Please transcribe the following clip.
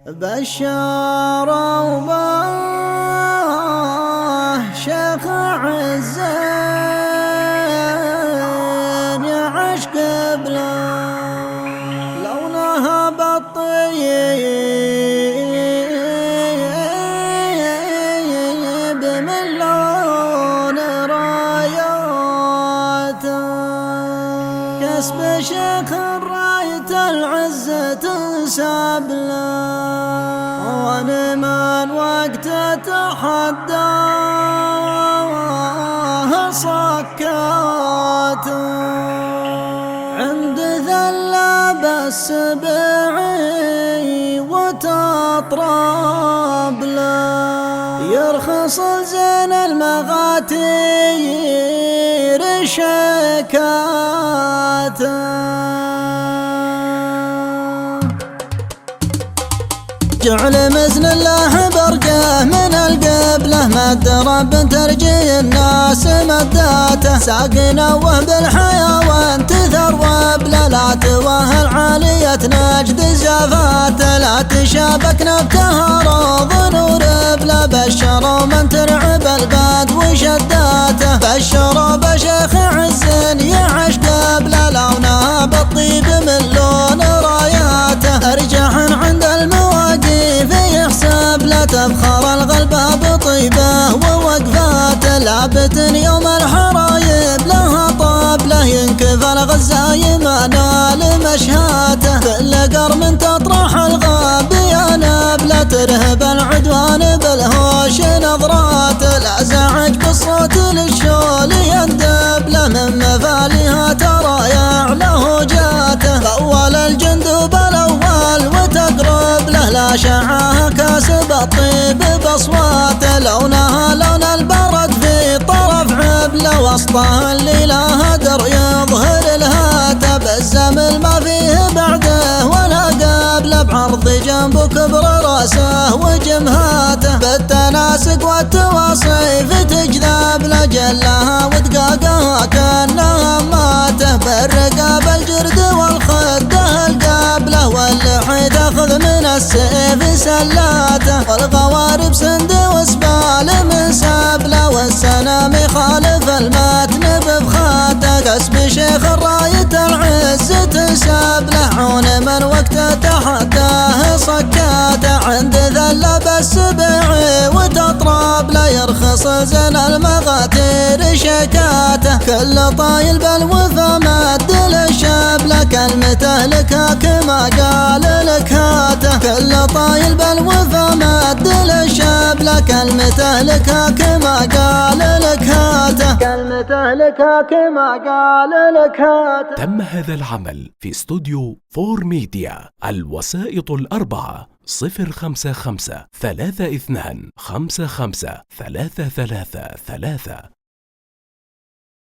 بشاروا به شيخ عزين يعش قبله لونها بالطيب من لون راياته كسب شيخ راية العزة تنسب له وانا من وقت تحداه صكاته عند ذلة بالسبعي وتطرب له يرخص زين المغاتير شكاته جعل مزن الله برقه من القبله مد رب ترجي الناس مداته ساقنا وهب الحيوان تثرب لا توهل عالية نجد زفاته لا تشابك نبتها روض نور بلا بشروا من ترعب الباد وشداته بشروا بشيخ عز يعش قبله لونها بالطيب من لون راياته ارجح عند المواقف يحسب لا تبخر الغلبة بطيبه ووقفاته لابت يوم الحرايب لها طابله ينكف الغزاي ما نال مشهاته كل قرم تطرح الغاب يا نبله ترهب العدوان بالهوش نظراته لا زعج بالصوت للشول يندب له من مفاليها ترى يعله جاته فول الجندوب الاول وتقرب له لا شعاها كاسب الطيب باصواته لونها لون البرد في طرف عبله وسطها اللي لا هدر يظهر الهاته بالزمل ما فيه بعده ولا قبله بعرض جنب كبر راسه وجمهاته بالتناسق والتواصيف تجذب لجلها ودقاقها كانها ماته بالرقاب الجرد والخده القابله واللحي تاخذ من السيف سلاته والغوارب سند وسبال من سبله والسنام يخالف المتن بفخاته كسب شيخ راية العز تنسب له عون من وقته تحداه صكاته عند ذله بالسبعي وتطرب له يرخص زين المغاتير شكاته كل طايل بالوفا مد للشبله كلمته لك كما قال لك هاته كل طايل بالوفا مد للشبله كلمته لك كما قال لك هاته كلمته لك كما قال لك هاته. تم هذا العمل في استوديو فور ميديا. الوسائط الأربعة 055 32 55 333